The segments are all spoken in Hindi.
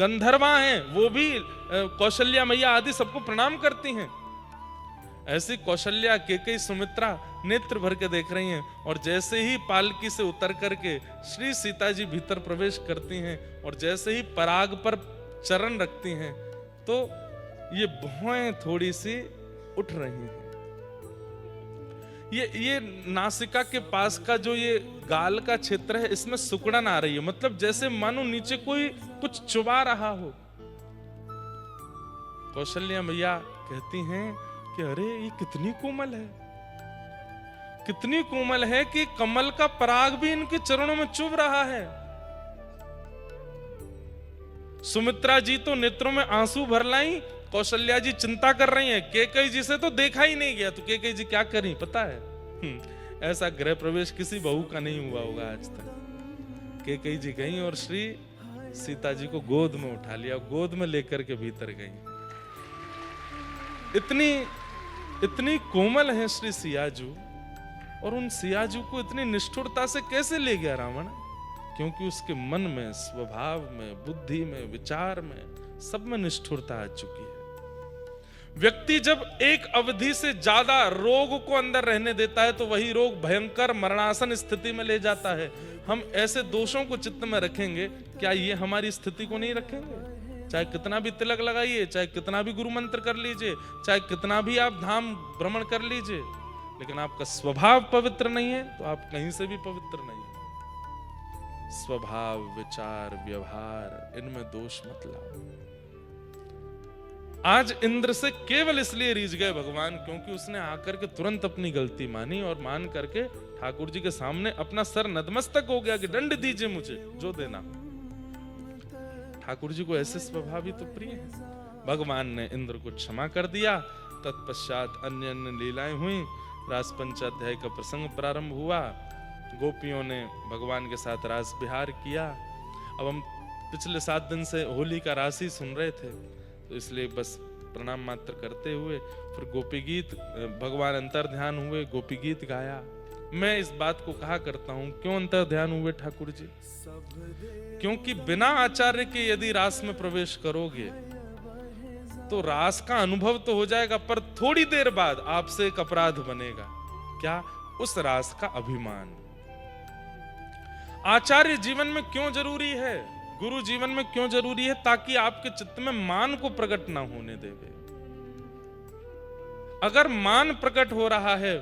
गंधर्वा हैं वो भी कौशल्या मैया आदि सबको प्रणाम करती हैं। ऐसी कौशल्या, केकई, सुमित्रा नेत्र भर के देख रही हैं। और जैसे ही पालकी से उतर करके श्री सीता जी भीतर प्रवेश करती हैं और जैसे ही पराग पर चरण रखती हैं तो ये भौएं थोड़ी सी उठ रही हैं। ये नासिका के पास का जो ये गाल का क्षेत्र है, इसमें सुकड़न आ रही है, मतलब जैसे मानो नीचे कोई कुछ चुबा रहा हो। कौशल्या मैया कहती हैं कि अरे ये कितनी कोमल है, कितनी कोमल है कि कमल का पराग भी इनके चरणों में चुभ रहा है। सुमित्रा जी तो नेत्रों में आंसू भर लाई, कौशल्या जी चिंता कर रही हैं। केकई जी से तो देखा ही नहीं गया, तो केकई जी क्या करी पता है? ऐसा गृह प्रवेश किसी बहू का नहीं हुआ होगा आज तक। केकई जी गई और श्री सीता जी को गोद में उठा लिया, गोद में लेकर के भीतर गई। इतनी कोमल है श्री सियाजू, और उन सियाजू को इतनी निष्ठुरता से कैसे ले गया रावण? क्योंकि उसके मन में, स्वभाव में, बुद्धि में, विचार में, सब में निष्ठुरता आ चुकी है। व्यक्ति जब एक अवधि से ज्यादा रोग को अंदर रहने देता है तो वही रोग भयंकर मरणासन स्थिति में ले जाता है। हम ऐसे दोषों को चित्त में रखेंगे, क्या ये हमारी स्थिति को नहीं रखेंगे? चाहे कितना भी तिलक लगाइए, चाहे कितना भी गुरु मंत्र कर लीजिए, चाहे कितना भी आप धाम भ्रमण कर लीजिए, लेकिन आपका स्वभाव पवित्र नहीं है तो आप कहीं से भी पवित्र नहीं है। स्वभाव, विचार, व्यवहार, इनमें दोष मत लाओ। आज इंद्र से केवल इसलिए रीझ गए भगवान क्योंकि उसने आकर के तुरंत अपनी गलती मानी और मान करके ठाकुर जी के सामने अपना सर नतमस्तक हो गया कि दंड दीजिए मुझे, जो देना। ठाकुर जी को ऐसे स्वभाव ही तो प्रिय है। भगवान ने इंद्र को क्षमा कर दिया। तत्पश्चात अन्य अन्य लीलाएं हुई। रास पंचाध्याय का प्रसंग प्रारंभ हुआ। गोपियों ने भगवान के साथ रास विहार किया। अब हम पिछले 7 दिन से होली का रास ही सुन रहे थे, तो इसलिए बस प्रणाम मात्र करते हुए फिर गोपी गीत, भगवान अंतर ध्यान हुए, गोपी गीत गाया। मैं इस बात को कहा करता हूं, क्यों अंतर ध्यान हुए ठाकुर जी? क्योंकि बिना आचार्य के यदि रास में प्रवेश करोगे तो रास का अनुभव तो हो जाएगा, पर थोड़ी देर बाद आपसे एक अपराध बनेगा। क्या? उस रास का अभिमान। आचार्य जीवन में क्यों जरूरी है, गुरु जीवन में क्यों जरूरी है? ताकि आपके चित्त में मान को प्रकट ना होने देवे। अगर मान प्रकट हो रहा है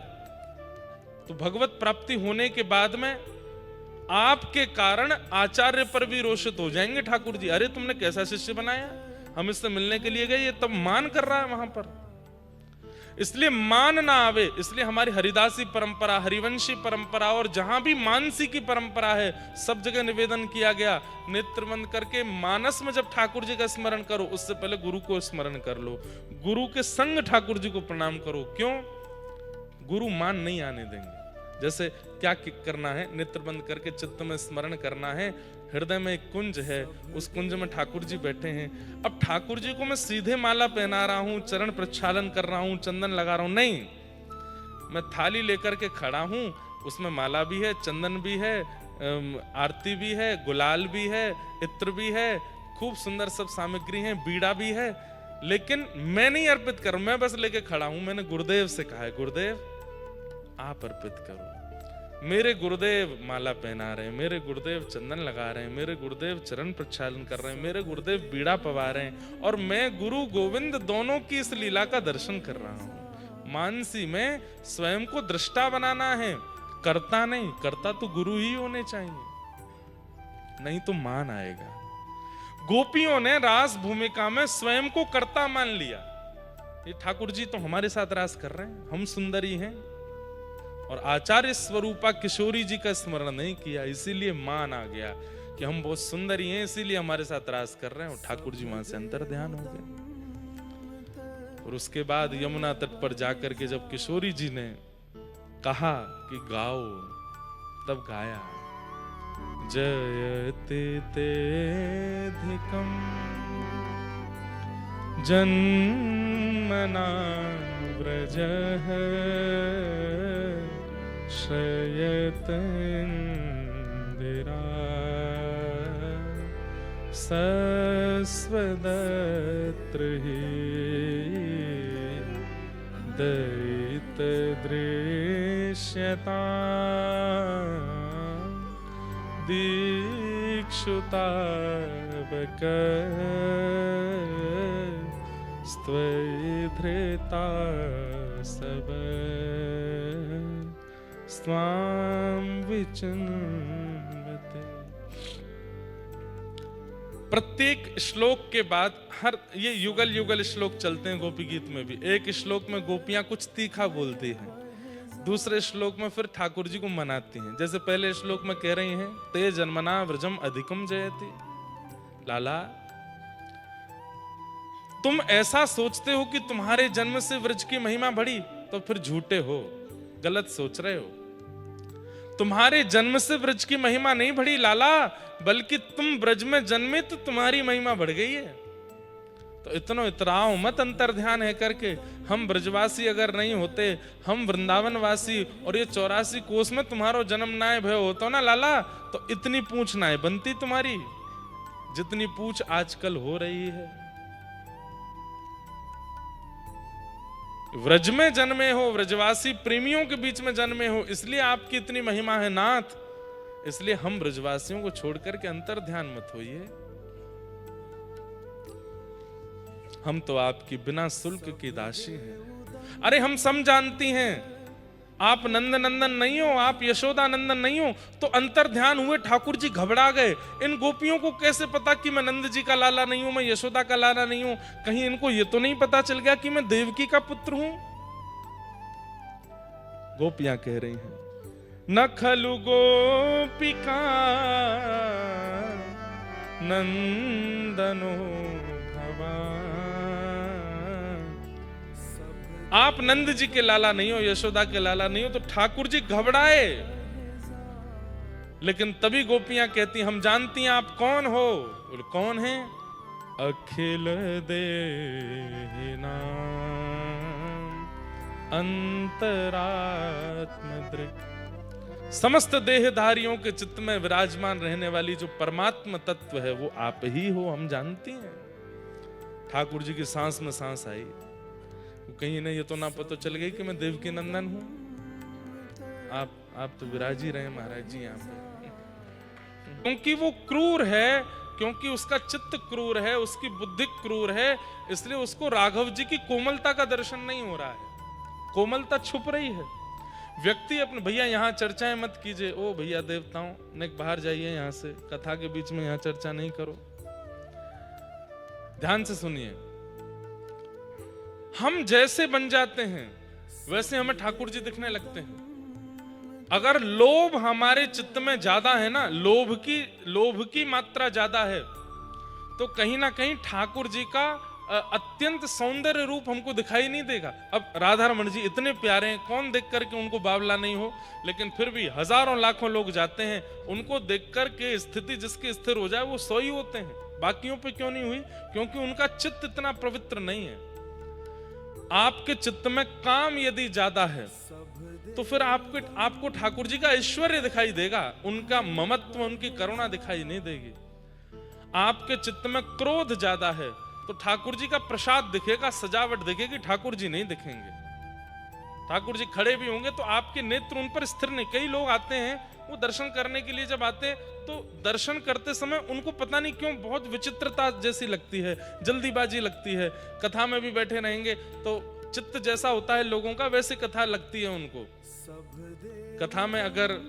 तो भगवत प्राप्ति होने के बाद में आपके कारण आचार्य पर भी रोषित हो जाएंगे। ठाकुर जी, अरे तुमने कैसा शिष्य बनाया, हम इससे मिलने के लिए गए, ये तब मान कर रहा है वहां पर। इसलिए मान ना आवे, इसलिए हमारी हरिदासी परंपरा, हरिवंशी परंपरा और जहां भी मानसी की परंपरा है, सब जगह निवेदन किया गया, नेत्र बंद करके मानस में जब ठाकुर जी का स्मरण करो, उससे पहले गुरु को स्मरण कर लो, गुरु के संग ठाकुर जी को प्रणाम करो। क्यों? गुरु मान नहीं आने देंगे। जैसे क्या करना है? नेत्र बंद करके चित्त में स्मरण करना है। हृदय में एक कुंज है, उस कुंज में ठाकुर जी बैठे हैं। अब ठाकुर जी को मैं सीधे माला पहना रहा हूं, चरण प्रक्षालन कर रहा हूं, चंदन लगा रहा हूं, नहीं। मैं थाली लेकर के खड़ा हूं, उसमें माला भी है, चंदन भी है, आरती भी है, गुलाल भी है, इत्र भी है, खूब सुंदर सब सामग्री है, बीड़ा भी है, लेकिन मैं नहीं अर्पित कर, मैं बस लेके खड़ा हूं। मैंने गुरुदेव से कहा है, गुरुदेव आप अर्पित करो। मेरे गुरुदेव माला पहना रहे हैं, मेरे गुरुदेव चंदन लगा रहे हैं, मेरे गुरुदेव चरण प्रक्षालन कर रहे हैं, मेरे गुरुदेव बीड़ा पवा रहे हैं, और मैं गुरु गोविंद दोनों की इस लीला का दर्शन कर रहा हूं। मानसी में स्वयं को दृष्टा बनाना है, करता नहीं। करता तो गुरु ही होने चाहिए, नहीं तो मान आएगा। गोपियों ने रास भूमिका में स्वयं को कर्ता मान लिया। ये ठाकुर जी तो हमारे साथ रास कर रहे हैं, हम सुंदरी हैं, और आचार्य स्वरूपा किशोरी जी का स्मरण नहीं किया, इसीलिए मान आ गया कि हम बहुत सुंदरी हैं, इसीलिए हमारे साथ रास कर रहे हैं। और ठाकुर जी वहां से अंतर ध्यान हो गए। और उसके बाद यमुना तट पर जाकर के जब किशोरी जी ने कहा कि गाओ, तब गाया, जयते तेधिकम जन्मना व्रजः श्रयत इंदिरा सस्वदत्र हि दयित दृश्यता दीक्षुतावक स्त्वधृता सब स्वाम विचिन्वते। प्रत्येक श्लोक के बाद ये युगल युगल श्लोक चलते हैं गोपी गीत में भी। एक श्लोक में गोपियां कुछ तीखा बोलती हैं, दूसरे श्लोक में फिर ठाकुर जी को मनाती हैं। जैसे पहले श्लोक में कह रही हैं, ते जन्मना व्रजम अधिकम जयति। लाला, तुम ऐसा सोचते हो कि तुम्हारे जन्म से व्रज की महिमा बढ़ी, तो फिर झूठे हो, गलत सोच रहे हो। तुम्हारे जन्म से व्रज की महिमा नहीं बढ़ी लाला, बल्कि तुम व्रज में जन्मे तो तुम्हारी महिमा बढ़ गई है। तो इतना इतराओ मत अंतर ध्यान है करके। हम ब्रजवासी अगर नहीं होते, हम वृंदावनवासी और ये 84 कोस में तुम्हारो जन्म नाय भय होता ना लाला, तो इतनी पूछ नाय बनती तुम्हारी जितनी पूछ आजकल हो रही है। व्रज में जन्मे हो, व्रजवासी प्रेमियों के बीच में जन्मे हो, इसलिए आपकी इतनी महिमा है नाथ। इसलिए हम ब्रजवासियों को छोड़कर के अंतर ध्यान मत होइए। हम तो आपकी बिना शुल्क की दासी हैं। अरे हम सब जानती हैं आप नंद नंदन नहीं हो, आप यशोदा नंदन नहीं हो। तो अंतर ध्यान हुए ठाकुर जी घबरा गए। इन गोपियों को कैसे पता कि मैं नंद जी का लाला नहीं हूं, मैं यशोदा का लाला नहीं हूं? कहीं इनको ये तो नहीं पता चल गया कि मैं देवकी का पुत्र हूं? गोपियां कह रही हैं, न खलु गोपिका नंदनो भवान। आप नंद जी के लाला नहीं हो, यशोदा के लाला नहीं हो। तो ठाकुर जी घबराए, लेकिन तभी गोपियां कहती, हम जानती हैं आप कौन हो। बोले कौन है? अखिल देहि नाम अंतरात्म दृक्। समस्त देहधारियों के चित्त में विराजमान रहने वाली जो परमात्मा तत्व है वो आप ही हो, हम जानती हैं। ठाकुर जी की सांस में सांस आई। कहीं नहीं ये तो ना पता चल गई कि मैं देवकी नंदन हूं। आप तो विराज ही रहे महाराज जी यहाँ पे। क्योंकि वो क्रूर है, क्योंकि उसका चित्त क्रूर है, उसकी बुद्धि क्रूर है, इसलिए उसको राघव जी की कोमलता का दर्शन नहीं हो रहा है। कोमलता छुप रही है। व्यक्ति अपने भैया यहाँ चर्चाएं मत कीजिए, ओ भैया देवताओं ने बाहर जाइए यहाँ से, कथा के बीच में यहाँ चर्चा नहीं करो। ध्यान से सुनिए, हम जैसे बन जाते हैं वैसे हमें ठाकुर जी दिखने लगते हैं। अगर लोभ हमारे चित्त में ज्यादा है ना, लोभ की मात्रा ज्यादा है, तो कहीं ना कहीं ठाकुर जी का अत्यंत सौंदर्य रूप हमको दिखाई नहीं देगा। अब राधा रमण जी इतने प्यारे हैं, कौन देख करके उनको बावला नहीं हो, लेकिन फिर भी हजारों लाखों लोग जाते हैं, उनको देख करके स्थिति जिसकी स्थिर हो जाए वो 100 ही होते हैं। बाकियों पे क्यों नहीं हुई? क्योंकि उनका चित्त इतना पवित्र नहीं है। आपके चित्त में काम यदि ज्यादा है तो फिर आपको ठाकुर जी का ऐश्वर्य दिखाई देगा, उनका ममत्व, उनकी करुणा दिखाई नहीं देगी। आपके चित्त में क्रोध ज्यादा है तो ठाकुर जी का प्रसाद दिखेगा, सजावट दिखेगी, ठाकुर जी नहीं दिखेंगे। ठाकुर जी खड़े भी होंगे तो आपके नेत्र उन पर स्थिर नहीं। कई लोग आते हैं, वो दर्शन करने के लिए जब आते हैं तो दर्शन करते समय उनको पता नहीं क्यों बहुत विचित्रता जैसी लगती है, जल्दीबाजी लगती है। कथा में भी बैठे रहेंगे तो चित्त जैसा होता है लोगों का, वैसे कथा लगती है उनको। कथा में अगर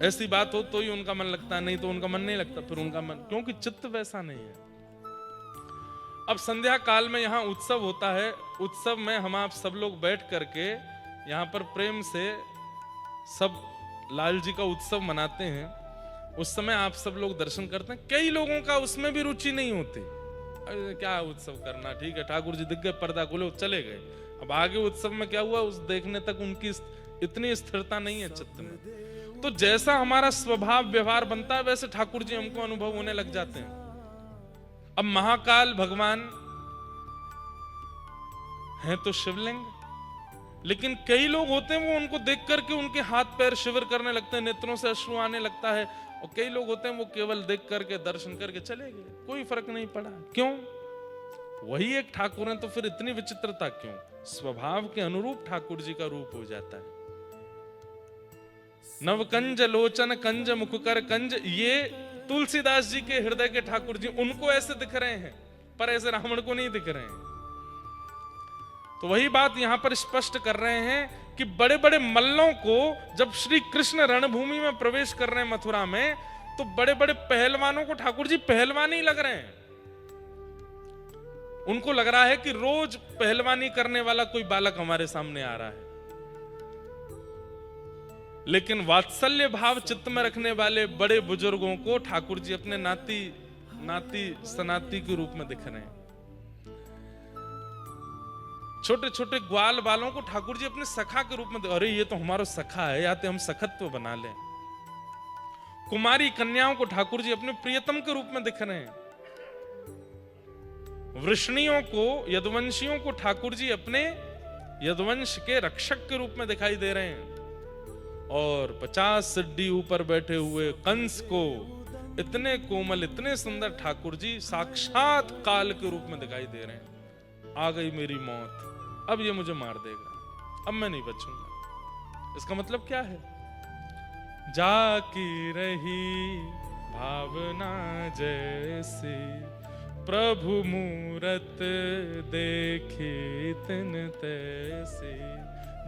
ऐसी बात हो तो ही उनका मन लगता है, नहीं तो उनका मन नहीं लगता फिर उनका मन, क्योंकि चित्त वैसा नहीं है। अब संध्या काल में यहाँ उत्सव होता है। उत्सव में हम आप सब लोग बैठ करके यहाँ पर प्रेम से सब लाल जी का उत्सव मनाते हैं। उस समय आप सब लोग दर्शन करते हैं। कई लोगों का उसमें भी रुचि नहीं होती। अरे क्या उत्सव करना, ठीक है ठाकुर जी दिख गए, पर्दा खोले, चले गए। अब आगे उत्सव में क्या हुआ उस देखने तक उनकी इतनी स्थिरता नहीं है चित्त में। तो जैसा हमारा स्वभाव व्यवहार बनता है वैसे ठाकुर जी हमको अनुभव होने लग जाते हैं। अब महाकाल भगवान हैं तो शिवलिंग, लेकिन कई लोग होते हैं वो उनको देख करके उनके हाथ पैर शिविर करने लगते हैं, नेत्रों से अश्रु आने लगता है और कई लोग होते हैं वो केवल देख करके दर्शन करके चले गए, कोई फर्क नहीं पड़ा। क्यों? वही एक ठाकुर है तो फिर इतनी विचित्रता क्यों? स्वभाव के अनुरूप ठाकुर जी का रूप हो जाता है। नवकंज लोचन कंज मुखकर कंज, ये तुलसीदास जी के हृदय के ठाकुर जी, उनको ऐसे दिख रहे हैं पर ऐसे रावण को नहीं दिख रहे हैं। तो वही बात यहां पर स्पष्ट कर रहे हैं कि बड़े बड़े मल्लों को जब श्री कृष्ण रणभूमि में प्रवेश कर रहे हैं मथुरा में, तो बड़े बड़े पहलवानों को ठाकुर जी पहलवान ही लग रहे हैं। उनको लग रहा है कि रोज पहलवानी करने वाला कोई बालक हमारे सामने आ रहा है। लेकिन वात्सल्य भाव चित्त में रखने वाले बड़े बुजुर्गों को ठाकुर जी अपने नाती सनाती के रूप में दिख रहे हैं। छोटे छोटे ग्वाल बालों को ठाकुर जी अपने सखा के रूप में, अरे ये तो हमारा सखा है, या तो हम सखत्व बना लें। कुमारी कन्याओं को ठाकुर जी अपने प्रियतम के रूप में दिख रहे हैं। वृष्णियों को, यदुवंशियों को ठाकुर जी अपने यदुवंश के रक्षक के रूप में दिखाई दे रहे हैं। और 50 सिड्डी ऊपर बैठे हुए कंस को इतने कोमल, इतने सुंदर ठाकुर जी साक्षात काल के रूप में दिखाई दे रहे हैं। आ गई मेरी मौत, अब ये मुझे मार देगा, अब मैं नहीं बचूंगा। इसका मतलब क्या है? जाकी रही भावना जैसी, प्रभु मूरत देखी तिन तैसी।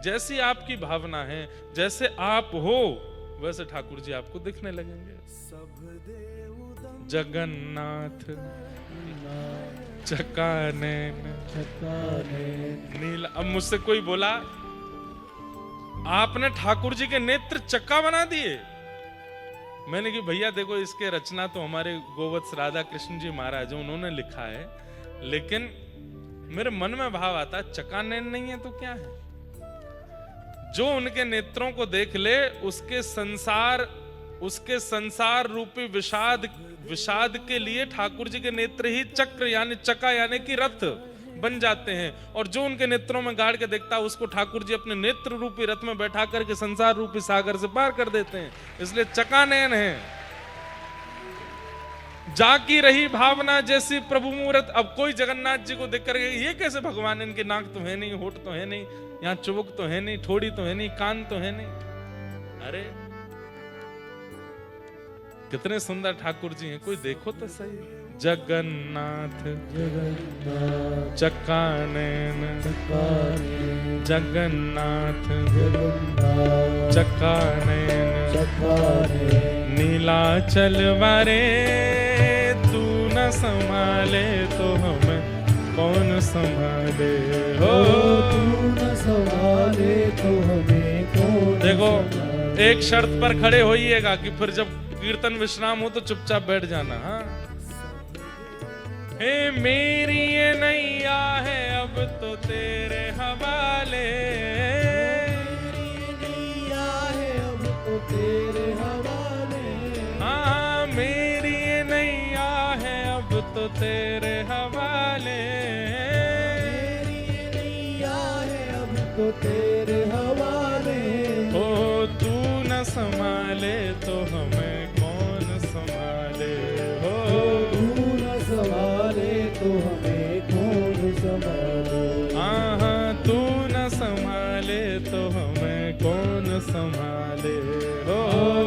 जैसी आपकी भावना है, जैसे आप हो, वैसे ठाकुर जी आपको दिखने लगेंगे। जगन्नाथ चकानैन नीला। अब मुझसे कोई बोला आपने ठाकुर जी के नेत्र चक्का बना दिए। मैंने कि भैया देखो, इसके रचना तो हमारे गोवत्स राधा कृष्ण जी महाराज उन्होंने लिखा है, लेकिन मेरे मन में भाव आता है चकानैन नहीं है तो क्या है? जो उनके नेत्रों को देख ले, उसके संसार रूपी विषाद के लिए ठाकुर जी के नेत्र ही चक्र यानी चका यानी कि रथ बन जाते हैं। और जो उनके नेत्रों में गाड़ के देखता है, उसको ठाकुर जी अपने नेत्र रूपी रथ में बैठा करके संसार रूपी सागर से पार कर देते हैं। इसलिए चकानयन है। जाकी रही भावना जैसी प्रभु मूरत। अब कोई जगन्नाथ जी को देख कर ये कैसे भगवान, इनके नाक तो है नहीं, होठ तो है नहीं, यहाँ चुबुक तो है नहीं, ठोड़ी तो है नहीं, कान तो है नहीं। अरे कितने सुंदर ठाकुर जी हैं, कोई देखो तो सही। जगन्नाथ चकानैन जगन्नाथ चकानैन नीलाचल वारे, तू न संभाले तो हमें कौन संभाले हो, तू न संभाले तो हमें कौन। देखो एक शर्त पर खड़े होइएगा कि फिर जब कीर्तन विश्राम हो तो चुपचाप बैठ जाना। हाँ, हे मेरी ये नैया है अब तो तेरे हवाले, नैया है अब तो तेरे हवाले। हाँ, मेरी ये नैया है अब तो तेरे हवाले, मेरी ये नैया है अब तो तेरे हवाले। ओ तू न संभाले तो हमें कौन संभाले हो, तू न संभाले तो हमें कौन संभाले। हाँ, तू न संभाले तो हमें कौन संभाले हो,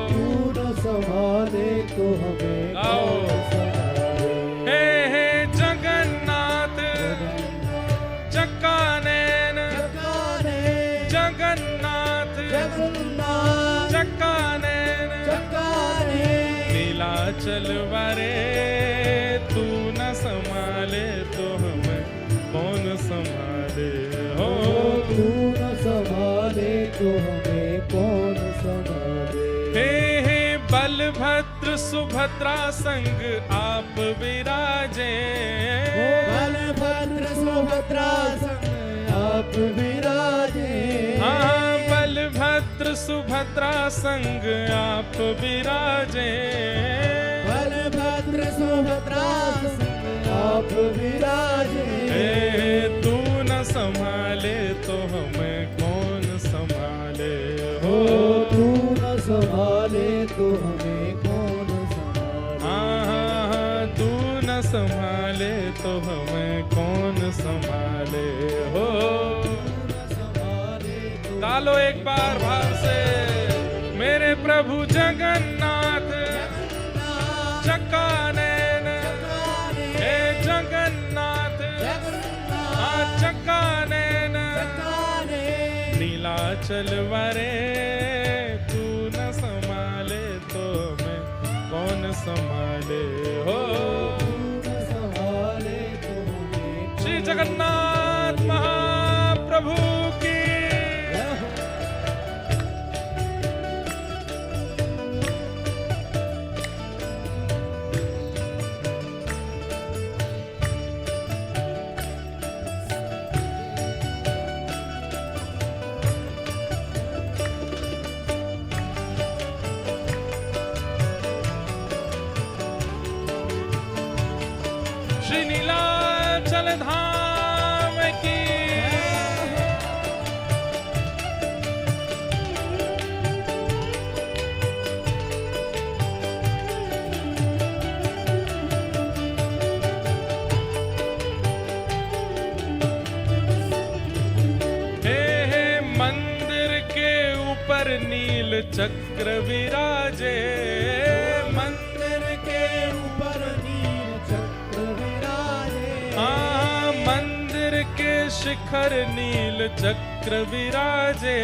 तू न संभाले तो हमें कौन संभाले। हे जगन्नाथ चकानैन जगन्नाथ चकानैन नीलाचल वारे, तू न संभाले तो हमें कौन संभाले हो, तू न संभाले तो हमें कौन संभाले। हे बलभद्र सुभद्रा संग आप विराजे, बलभद्र सुभद्रा संग आप विराजे। हाँ, बलभद्र सुभद्रा संग आप विराजे, बलभद्र सुभद्रा संग आप विराजे। तू न संभाले तो हमें कौन संभाले हो, तू न संभाले तो हमें कौन तो हमें कौन संभाले हो। गालो एक बार भाव से, मेरे प्रभु जगन्नाथ चक्का नैन, हे जगन्नाथ चक्का नैन, नीलाचल वरे तू न संभाले तो मैं कौन संभाले हो। श्री जगन्नाथ महाप्रभु की। श्री नीलाचल धाम की। हे मंदिर के ऊपर नील चक्र विराजे, मंदिर के ऊपर नील चक्र विराजे, हाँ मंदिर के शिखर नील चक्र विराजे,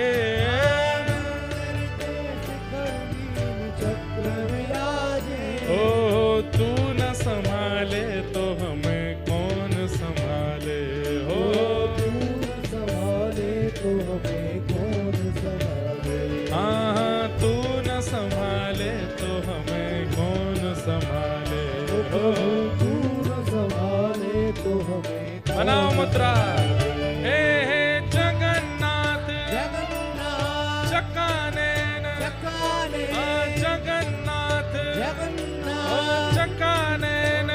ओ तू न संभाले तो हमें कौन संभाले हो। तू न संभाले तो हमें कौन संभाले, हाँ तू न संभाले तो हमें कौन संभाले हो। तू न संभाले तो हमें बनाओ मुद्रा। हे जगन्नाथ चक्का नैन, जगन्नाथ चक्का नैन,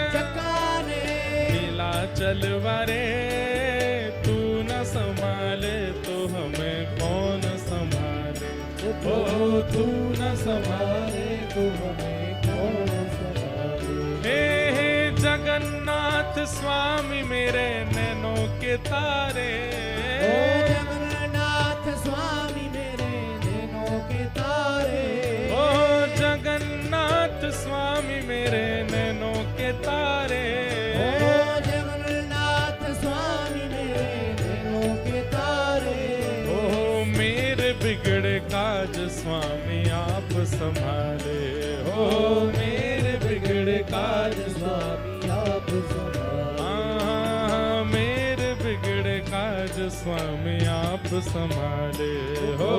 नीलाचल वरे तू न संभाले तो हमें कौन संभाले हो। तू न संभाले तो हमें कौन संभाले। हे जगन्नाथ स्वामी मेरे नैनों के तारे, ओ जगन्नाथ स्वामी मेरे नैनों के तारे, ओ जगन्नाथ स्वामी मेरे नैनों के तारे, ओ जगन्नाथ स्वामी मेरे नैनों के तारे, ओ मेरे बिगड़े काज स्वामी आप संभाले हो। मेरे बिगड़े काज स्वामी आप संभाले, हाँ मेरे बिगड़े काज स्वामी आप संभाले हो।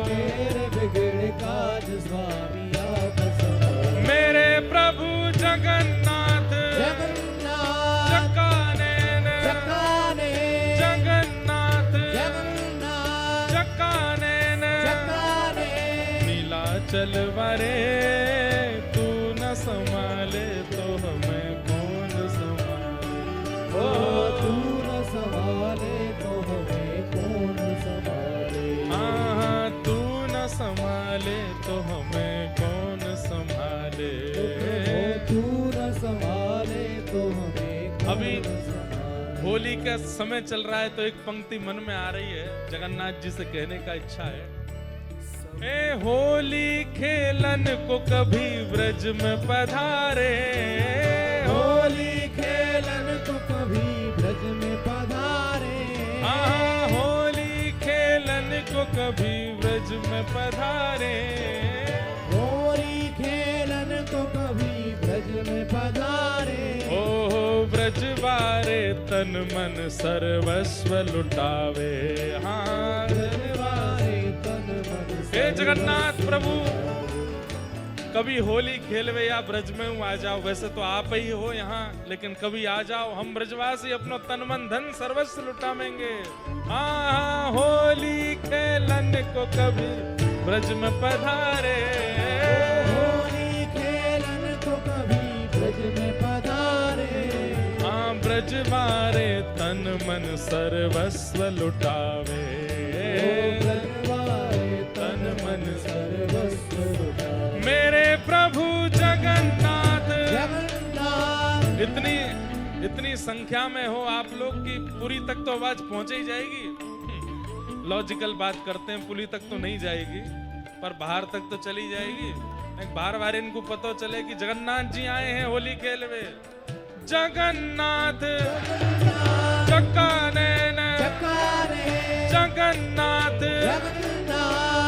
मेरे बिगड़े काज स्वामी आप संभाले। मेरे प्रभु जगन्नाथ चक्का नैन, जगन्नाथ चक्का नैन, नीलाचल वरे तू न संभाले तो हमें कौन संभाले हो। तू न संभाले तो हमें कौन संभाले, हाँ तू न संभाले तो हमें कौन संभाले। तू न संभाले तो हमें अभी होली का समय चल रहा है तो एक पंक्ति मन में आ रही है, जगन्नाथ जी से कहने का इच्छा है। ए होली खेलन को कभी ब्रज में पधारे, होली खेलन को कभी ब्रज में पधारे, हाँ होली खेलन को कभी ब्रज में पधारे, होली खेलन को कभी ब्रज में पधारे, ओ ब्रज वारे तन मन सर्वस्व लुटावे, हाँ हे जगन्नाथ प्रभु कभी होली खेलवे या ब्रज में आ जाओ। वैसे तो आप ही हो यहाँ, लेकिन कभी आ जाओ, हम ब्रजवासी अपनो तन मन धन सर्वस्व लुटावेंगे। हाँ होली खेलन को कभी ब्रज में पधारे, होली खेलन को कभी ब्रज में पधारे, हाँ ब्रज मारे तन मन सर्वस्व लुटावे, तन मन सर्वस्व लुटावे। मेरे प्रभु जगन्नाथ, इतनी इतनी संख्या में हो आप लोग की पुरी तक तो आवाज पहुंच ही जाएगी। लॉजिकल बात करते हैं, पुरी तक तो नहीं जाएगी पर बाहर तक तो चली जाएगी। बार बार इनको पता चले कि जगन्नाथ जी आए हैं होली खेलवे। जगन्नाथ चक्कानैन जगन्नाथ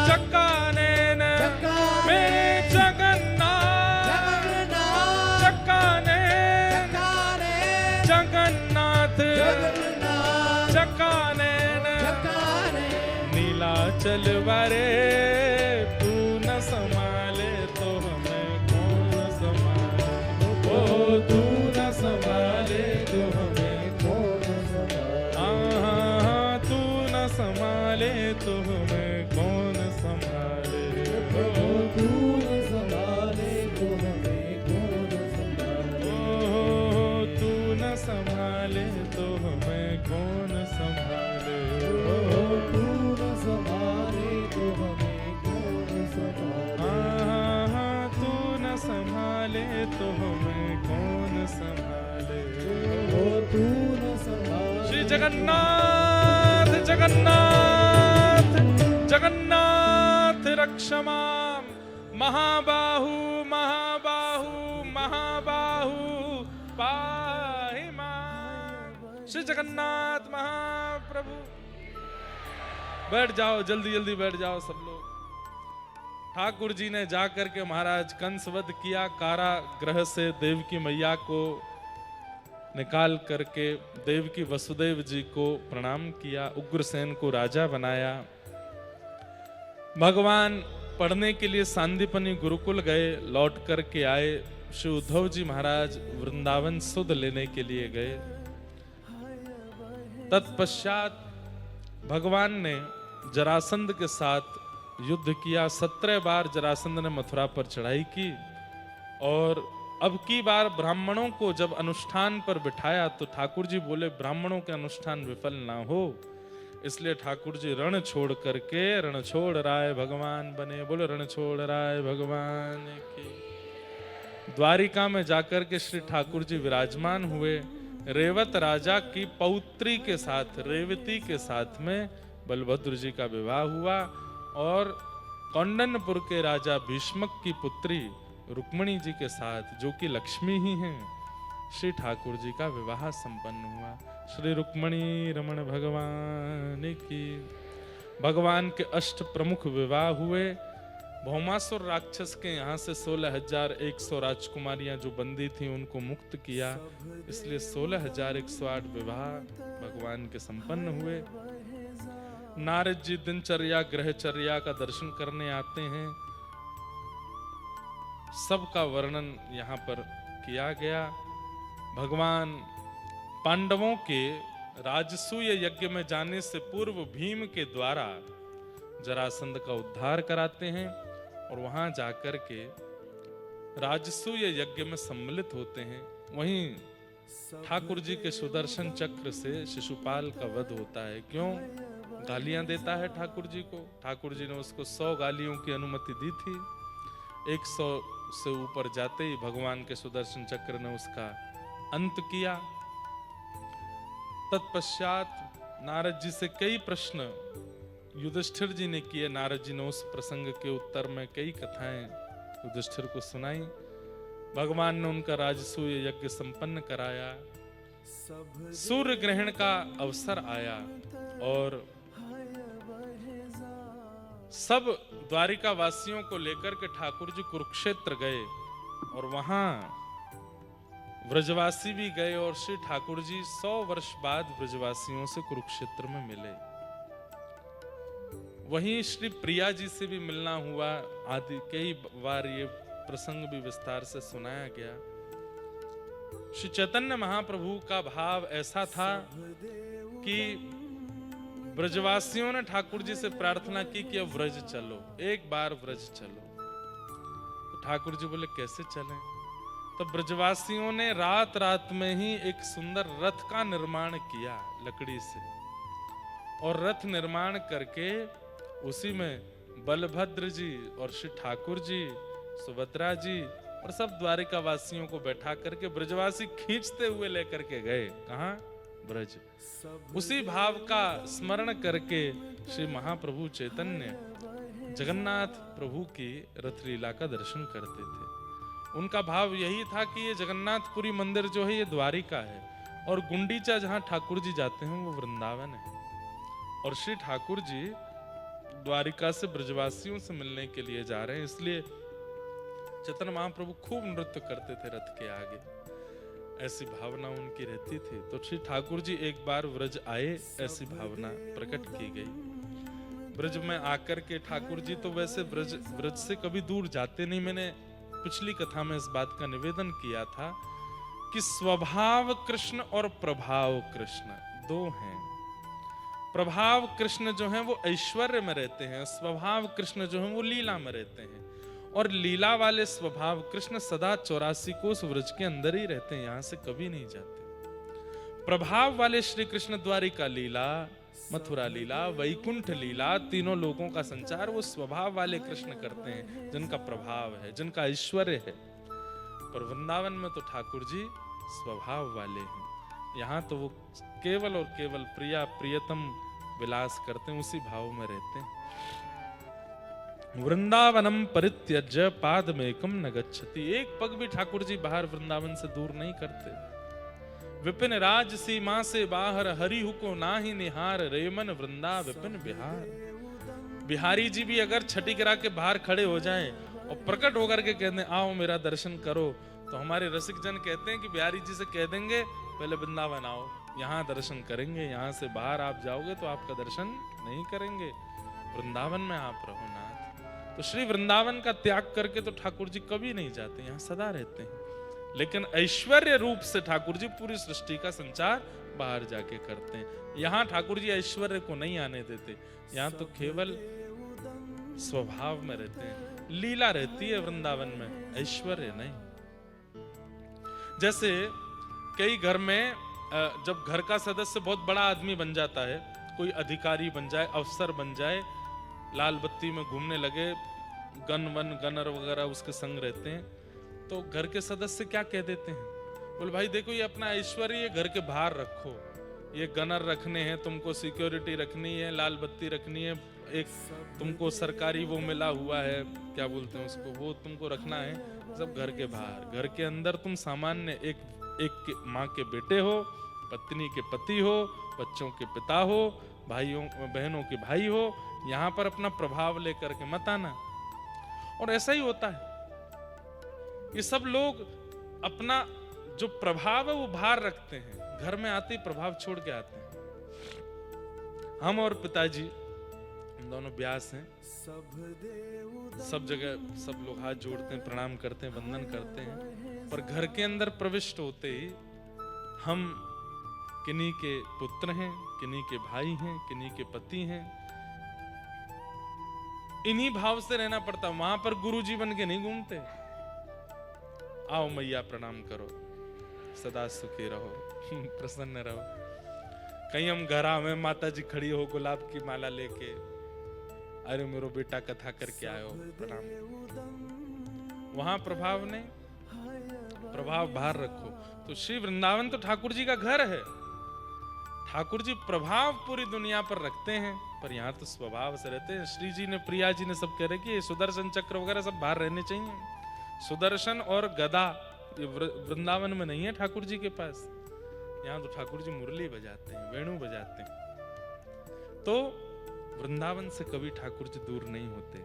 चक्कानैन मेरे जगन्नाथ चक्कानैन जगन्नाथ चक्कानैन नीलाचल वारे तू न संभाले तो हमें कौन संभाले। ओ तू न संभाले तो हमें कौन संभाले। तू न संभाले तो हमें कौन संभाले। ओ तू न संभाले तो हमें कौन संभाले। ओ तू न संभाले तो हमें कौन संभाले। ओ तू न संभाले तो हमें कौन संभाले। तू न संभाले तो हमें कौन संभाले। ओ तू न संभाले। श्री जगन्नाथ जगन्नाथ जगन्नाथ रक्षमाम महाबाहु महाबाहु महाबाहु पाहि मां। श्री जगन्नाथ महाप्रभु। बैठ जाओ, जल्दी जल्दी बैठ जाओ सब लोग। ठाकुर जी ने जाकर के महाराज कंसवध किया, कारागृह से देवकी मैया को निकाल करके देवकी वसुदेव जी को प्रणाम किया, उग्रसेन को राजा बनाया। भगवान पढ़ने के लिए सांदीपनी गुरुकुल गए, लौट करके आए। श्री उद्धव जी महाराज वृंदावन सुध लेने के लिए गए। तत्पश्चात भगवान ने जरासंध के साथ युद्ध किया। 17 बार जरासंध ने मथुरा पर चढ़ाई की और अब की बार ब्राह्मणों को जब अनुष्ठान पर बिठाया तो ठाकुर जी बोले ब्राह्मणों के अनुष्ठान विफल ना हो, इसलिए ठाकुर जी रण छोड़ करके रण छोड़ राय भगवान बने। बोले रण छोड़ राय भगवान की। द्वारिका में जाकर के श्री ठाकुर जी विराजमान हुए। रेवत राजा की पौत्री के साथ, रेवती के साथ में बलभद्र जी का विवाह हुआ और कौंडन्यपुर के राजा भीष्मक की पुत्री रुक्मिणी जी के साथ, जो कि लक्ष्मी ही हैं, श्री ठाकुर जी का विवाह संपन्न हुआ। श्री रुक्मिणी रमण भगवान की। भगवान के अष्ट प्रमुख विवाह हुए। भौमासुर राक्षस के यहाँ से 16,100 राजकुमारियां जो बंदी थी उनको मुक्त किया, इसलिए 16,108 विवाह भगवान के संपन्न हुए। नारद जी दिनचर्या ग्रहचर्या का दर्शन करने आते हैं, सबका वर्णन यहाँ पर किया गया। भगवान पांडवों के राजसूय यज्ञ में जाने से पूर्व भीम के द्वारा जरासंध का उद्धार कराते हैं और वहां जाकर के राजसूय यज्ञ में सम्मिलित होते हैं। वहीं ठाकुर जी के सुदर्शन चक्र से शिशुपाल का वध होता है। क्यों? गालियां देता है ठाकुर जी को। ठाकुर जी ने उसको 100 गालियों की अनुमति दी थी। 100 से ऊपर जाते ही भगवान के सुदर्शन चक्र ने उसका अंत किया। तत्पश्चात नारद जी से कई प्रश्न युधिष्ठिर जी ने किए। नारद जी ने उस प्रसंग के उत्तर में कई कथाएं युधिष्ठिर को सुनाई। भगवान ने उनका राजसूय यज्ञ संपन्न कराया। सूर्य ग्रहण का अवसर आया और सब द्वारिका वासियों को लेकर के ठाकुर जी कुरुक्षेत्र गए और वहां व्रजवासी भी गए और श्री ठाकुर जी 100 वर्ष बाद व्रजवासियों से कुरुक्षेत्र में मिले। वहीं श्री प्रिया जी से भी मिलना हुआ। आदि कई बार ये प्रसंग भी विस्तार से सुनाया गया। श्री चैतन्य महाप्रभु का भाव ऐसा था कि ब्रजवासियों ने ठाकुर जी से प्रार्थना की कि अब व्रज चलो, एक बार व्रज चलो। तो ठाकुर जी बोले कैसे चलें? तो ब्रजवासियों ने रात रात में ही एक सुंदर रथ का निर्माण किया लकड़ी से, और रथ निर्माण करके उसी में बलभद्र जी और श्री ठाकुर जी, सुभद्रा जी और सब द्वारिका वासियों को बैठा करके ब्रजवासी खींचते हुए लेकर के गए। कहां? ब्रज। उसी भाव का स्मरण करके श्री महाप्रभु चैतन्य जगन्नाथ प्रभु की रथलीला का दर्शन करते थे। उनका भाव यही था कि ये जगन्नाथपुरी मंदिर जो है ये द्वारिका है, और गुंडीचा जहां ठाकुर जी जाते हैं वो वृंदावन है। और श्री ठाकुर जी द्वारिका से ब्रजवासियों से मिलने के लिए जा रहे हैं, इसलिए चैतन्य महाप्रभु खूब नृत्य करते थे रथ के आगे, ऐसी भावना उनकी रहती थी। तो श्री ठाकुर जी एक बार व्रज आए, ऐसी भावना प्रकट की गई। ब्रज में आकर के ठाकुर जी तो वैसे ब्रज से कभी दूर जाते नहीं। मैंने पिछली कथा में इस बात का निवेदन किया था कि स्वभाव कृष्ण और प्रभाव कृष्ण दो हैं। प्रभाव कृष्ण जो हैं वो ऐश्वर्य में रहते हैं, स्वभाव कृष्ण जो हैं वो लीला में रहते हैं। और लीला वाले स्वभाव कृष्ण सदा 84 कोस व्रज के अंदर ही रहते हैं, यहां से कभी नहीं जाते। प्रभाव वाले श्री कृष्ण द्वारिका लीला, मथुरा लीला, वैकुंठ लीला, तीनों लोगों का संचार वो स्वभाव वाले कृष्ण करते हैं, जिनका प्रभाव है, जिनका ऐश्वर्य है। पर वृंदावन में तो ठाकुर जी स्वभाव वाले हैं। यहाँ तो वो केवल और केवल प्रिया प्रियतम विलास करते हैं, उसी भाव में रहते हैं। वृंदावनम परित्यज्य पादमेकम न गच्छति। एक पग भी ठाकुर जी बाहर वृंदावन से दूर नहीं करते। विपिन राज सीमा से बाहर हरिहु को नाहि निहार, रेमन वृंदा विपिन बिहार। बिहारी जी भी अगर छठी गिरा के बाहर खड़े हो जाएं और प्रकट होकर के कहते हैं आओ मेरा दर्शन करो, तो हमारे रसिक जन कहते हैं कि बिहारी जी से कह देंगे पहले वृंदावन आओ, यहाँ दर्शन करेंगे। यहाँ से बाहर आप जाओगे तो आपका दर्शन नहीं करेंगे, वृंदावन में आप रहो नाथ। तो श्री वृंदावन का त्याग करके तो ठाकुर जी कभी नहीं जाते, यहाँ सदा रहते हैं। लेकिन ऐश्वर्य रूप से ठाकुर जी पूरी सृष्टि का संचार बाहर जाके करते हैं। यहाँ ठाकुर जी ऐश्वर्य को नहीं आने देते, यहाँ तो केवल स्वभाव में रहते हैं। लीला रहती है वृंदावन में, ऐश्वर्य नहीं। जैसे कई घर में जब घर का सदस्य बहुत बड़ा आदमी बन जाता है, कोई अधिकारी बन जाए, अफसर बन जाए, लाल बत्ती में घूमने लगे, गनर वगैरह उसके संग रहते हैं, तो घर के सदस्य क्या कह देते हैं, बोले भाई देखो ये अपना ऐश्वर्य घर के बाहर रखो, ये गनर रखने हैं, तुमको सिक्योरिटी रखनी है, लाल बत्ती रखनी है, एक तुमको सरकारी वो मिला हुआ है, क्या बोलते हैं उसको, वो तुमको रखना है, सब घर के बाहर। घर के अंदर तुम सामान्य एक माँ के बेटे हो, पत्नी के पति हो, बच्चों के पिता हो, भाइयों बहनों के भाई हो, यहाँ पर अपना प्रभाव लेकर के मत आना। और ऐसा ही होता है, ये सब लोग अपना जो प्रभाव है वो बाहर रखते हैं, घर में आते ही प्रभाव छोड़ के आते हैं। हम और पिताजी दोनों व्यास हैं, सब जगह सब लोग हाथ जोड़ते हैं, प्रणाम करते हैं, वंदन करते हैं, पर घर के अंदर प्रविष्ट होते ही हम किन्हीं के पुत्र हैं, किन्हीं के भाई हैं, किन्हीं के पति हैं, इन्हीं भाव से रहना पड़ता। वहां पर गुरु जी बन के नहीं घूमते, आओ मैया प्रणाम करो, सदा सुखी रहो, प्रसन्न रहो। कहीं हम घर में माता जी खड़ी हो गुलाब की माला लेके, अरे मेरो बेटा कथा करके आयो, प्रणाम। वहां प्रभाव नहीं, प्रभाव बाहर रखो। तो श्री वृंदावन तो ठाकुर जी का घर है, ठाकुर जी प्रभाव पूरी दुनिया पर रखते हैं, पर यहाँ तो स्वभाव से रहते हैं। श्री जी ने, प्रिया जी ने सब कह रहे कि सुदर्शन चक्र वगैरह सब बाहर रहने चाहिए। सुदर्शन और गदा ये वृंदावन में नहीं है ठाकुर जी के पास, यहाँ तो ठाकुर जी मुरली बजाते हैं, वेणु बजाते हैं। तो वृंदावन से कभी ठाकुर जी दूर नहीं होते।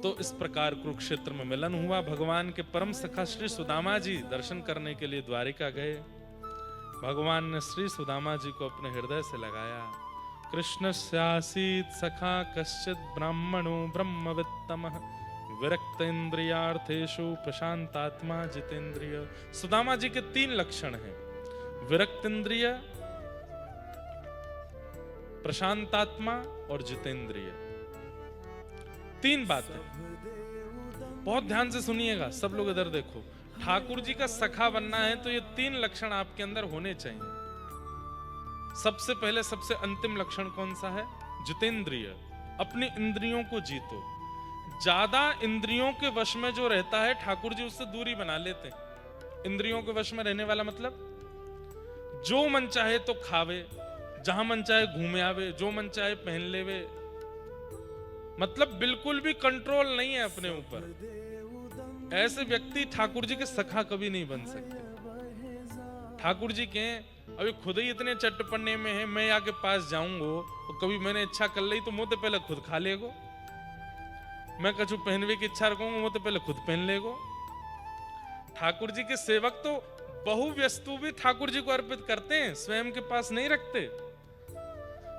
तो इस प्रकार कुरुक्षेत्र में मिलन हुआ। भगवान के परम सखा श्री सुदामा जी दर्शन करने के लिए द्वारिका गए। भगवान ने श्री सुदामा जी को अपने हृदय से लगाया। कृष्णस्यासीत् सखा कश्चित् ब्राह्मणो ब्रह्मवित्तमः विरक्त इंद्रियार्थेषु प्रशांतात्मा जितेंद्रिय। सुदामा जी के 3 लक्षण हैं, विरक्त इंद्रिय, प्रशांतात्मा और जितेंद्रिय। 3 बातें, बहुत ध्यान से सुनिएगा सब लोग, इधर देखो। ठाकुर जी का सखा बनना है तो ये 3 लक्षण आपके अंदर होने चाहिए। सबसे पहले सबसे अंतिम लक्षण कौन सा है? जितेंद्रिय। अपनी इंद्रियों को जीतो। ज्यादा इंद्रियों के वश में जो रहता है ठाकुर जी उससे दूरी बना लेते हैं। इंद्रियों के वश में रहने वाला मतलब जो मन चाहे तो खावे, जहां मन चाहे घूमे आवे, जो मन चाहे पहन लेवे, मतलब बिल्कुल भी कंट्रोल नहीं है अपने ऊपर। ऐसे व्यक्ति ठाकुर जी के सखा कभी नहीं बन सकते। ठाकुर जी के अभी खुद ही इतने चटपने में है, मैं आके पास जाऊंगो तो कभी मैंने इच्छा कर ली तो मुंह तो पहले खुद खा लेगो, मैं कछु पहनवे की इच्छा रखूंगा मुंह तो पहले खुद पहन लेगो। ठाकुर जी के सेवक तो बहु वस्तु भी ठाकुर जी को अर्पित करते हैं, स्वयं के पास नहीं रखते।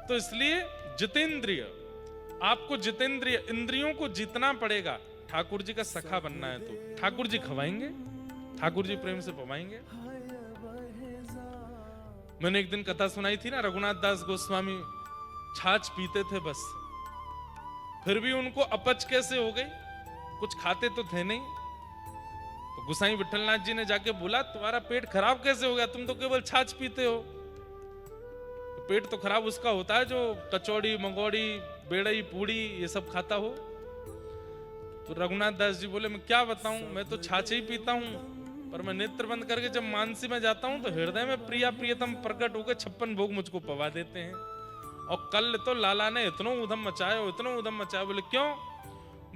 तो इसलिए जितेंद्रिय, आपको जितेंद्रिय इंद्रियों को जीतना पड़ेगा। ठाकुर जी का सखा बनना है तो ठाकुर जी खवाएंगे, ठाकुर जी प्रेम से पवाएंगे। मैंने एक दिन कथा सुनाई थी ना, रघुनाथ दास गोस्वामी छाछ पीते थे बस, फिर भी उनको अपच कैसे हो गई, कुछ खाते तो थे नहीं। तो गुसाई विठलनाथ जी ने जाके बोला तुम्हारा पेट खराब कैसे हो गया, तुम तो केवल छाछ पीते हो। तो पेट तो खराब उसका होता है जो कचौड़ी मंगौड़ी बेड़ई पूड़ी ये सब खाता हो। तो रघुनाथ दास जी बोले मैं क्या बताऊं, मैं तो छाछ ही पीता हूं, पर मैं नेत्र बंद करके जब मानसी में जाता हूं तो हृदय में प्रिया प्रियतम प्रकट होकर 56 भोग मुझको पवा देते हैं। और कल तो लाला ने इतना उधम मचाया, इतना उधम मचाया। बोले क्यों?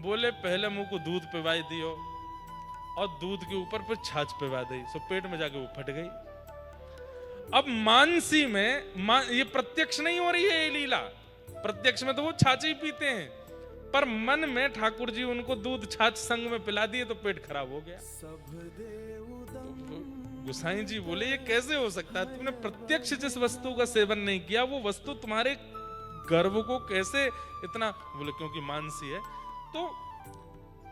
बोले पहले मुंह को दूध पिवाई दियो और दूध के ऊपर फिर छाछ पिवा दी, सो पेट में जाके वो फट गई। अब मानसी में ये प्रत्यक्ष नहीं हो रही है ये लीला, प्रत्यक्ष में तो वो छाछ ही पीते हैं, पर मन में ठाकुर जी उनको दूध छाछ संग में पिला दिए तो पेट खराब हो गया। तो गुसाई जी बोले ये कैसे हो सकता है, तुमने प्रत्यक्ष जिस वस्तु का सेवन नहीं किया वो वस्तु तुम्हारे गर्व को कैसे इतना। बोले क्योंकि मानसी है। तो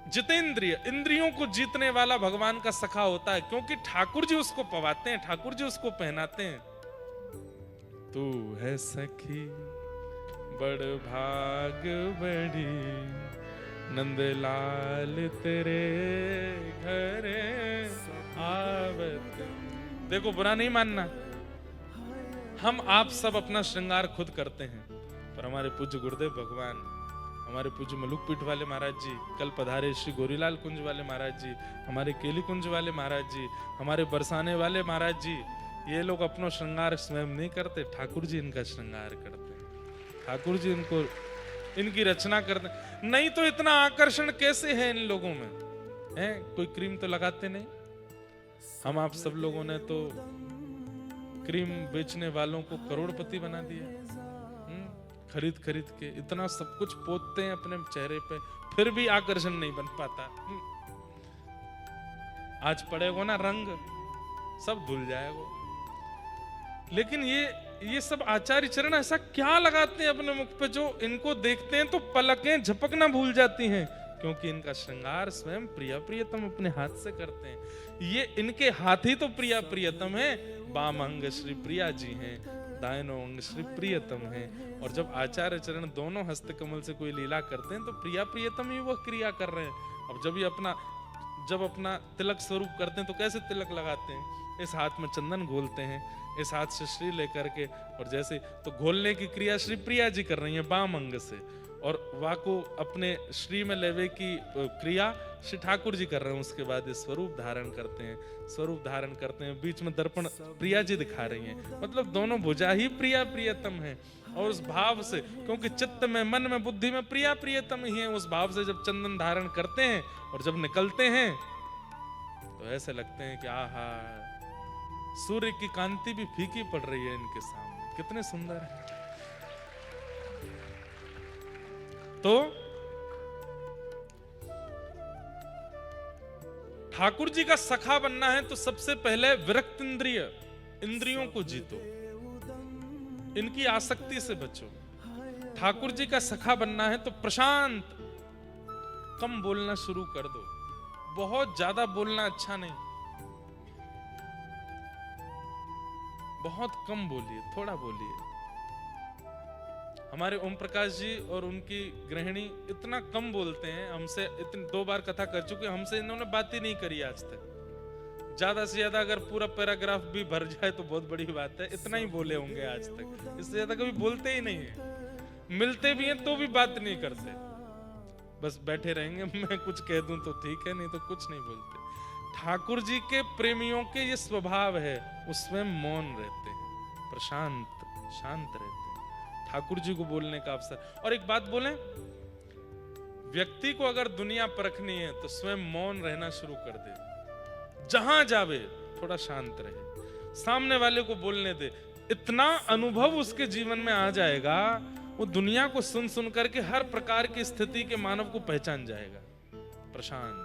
जितेंद्रिय, इंद्रियों को जीतने वाला भगवान का सखा होता है, क्योंकि ठाकुर जी उसको पवाते हैं, ठाकुर जी उसको पहनाते हैं। तू है सखी बड़ भाग बड़ी, नंदलाल तेरे घर आवत। देखो बुरा नहीं मानना, हम आप सब अपना श्रृंगार खुद करते हैं, पर हमारे पूज्य गुरुदेव भगवान, हमारे पूज्य मलुकपीठ वाले महाराज जी, कल पधारे श्री गोरीलाल कुंज वाले महाराज जी, हमारे केली कुंज वाले महाराज जी, हमारे बरसाने वाले महाराज जी, ये लोग अपना श्रृंगार स्वयं नहीं करते, ठाकुर जी इनका श्रृंगार करते हैं, ठाकुर जी इनको इनकी रचना करते हैं। नहीं तो इतना आकर्षण कैसे है इन लोगों में, है कोई क्रीम तो लगाते नहीं। हम आप सब लोगों ने तो क्रीम बेचने वालों को करोड़पति बना दिया, खरीद खरीद के इतना सब कुछ पोतते हैं अपने चेहरे पे, फिर भी आकर्षण नहीं बन पाता। आज पड़ेगा ना रंग सब धुल जाएगा। लेकिन ये सब आचार्य चरण ऐसा क्या लगाते हैं अपने मुख पे जो इनको देखते हैं तो पलकें झपकना भूल जाती हैं, क्योंकि इनका श्रृंगार स्वयं प्रिया प्रियतम अपने हाथ से करते हैं। ये इनके हाथ ही तो प्रिया प्रियतम है, बाम अंग श्री प्रिया जी हैं, दाहिनो अंग श्री प्रियतम है। और जब आचार्य चरण दोनों हस्त कमल से कोई लीला करते हैं तो प्रिया प्रियतम ही वह क्रिया कर रहे हैं। अब जब अपना तिलक स्वरूप करते हैं तो कैसे तिलक लगाते हैं, इस हाथ में चंदन घोलते हैं, इस हाथ से श्री लेकर के, और जैसे तो घोलने की क्रिया श्री प्रिया जी कर रही हैं बाम अंग से, और वाको अपने श्री में लेवे की क्रिया श्री ठाकुर जी कर रहे हैं। उसके बाद ये स्वरूप धारण करते हैं, स्वरूप धारण करते हैं, बीच में दर्पण प्रिया जी दिखा रही हैं, मतलब दोनों भुजा ही प्रिया प्रियतम है। और उस भाव से, क्योंकि चित्त में मन में बुद्धि में प्रिया प्रियतम ही है, उस भाव से जब चंदन धारण करते हैं और जब निकलते हैं तो ऐसे लगते हैं कि आहा, सूर्य की कांति भी फीकी पड़ रही है इनके सामने, कितने सुंदर है। तो ठाकुर जी का सखा बनना है तो सबसे पहले विरक्त इंद्रियों को जीतो, इनकी आसक्ति से बचो। ठाकुर जी का सखा बनना है तो प्रशांत, कम बोलना शुरू कर दो, बहुत ज्यादा बोलना अच्छा नहीं, बहुत कम बोलिए, थोड़ा बोलिए। हमारे ओम प्रकाश जी और उनकी गृहिणी इतना कम बोलते हैं, हमसे इतनी 2 बार कथा कर चुके, हमसे इन्होंने बात ही नहीं करी आज तक। ज्यादा से ज्यादा अगर पूरा पैराग्राफ भी भर जाए तो बहुत बड़ी बात है, इतना ही बोले होंगे आज तक, इससे ज्यादा कभी बोलते ही नहीं है। मिलते भी हैं तो भी बात नहीं करते, बस बैठे रहेंगे, मैं कुछ कह दूं तो ठीक है, नहीं तो कुछ नहीं बोलते। ठाकुर जी के प्रेमियों के ये स्वभाव है, उसमें मौन रहते हैं, प्रशांत शांत रहते हैं, ठाकुर जी को बोलने का अवसर। और एक बात बोलें, व्यक्ति को अगर दुनिया परखनी है तो स्वयं मौन रहना शुरू कर दे, जहां जावे थोड़ा शांत रहे, सामने वाले को बोलने दे, इतना अनुभव उसके जीवन में आ जाएगा, वो दुनिया को सुन सुन करके हर प्रकार की स्थिति के मानव को पहचान जाएगा, प्रशांत।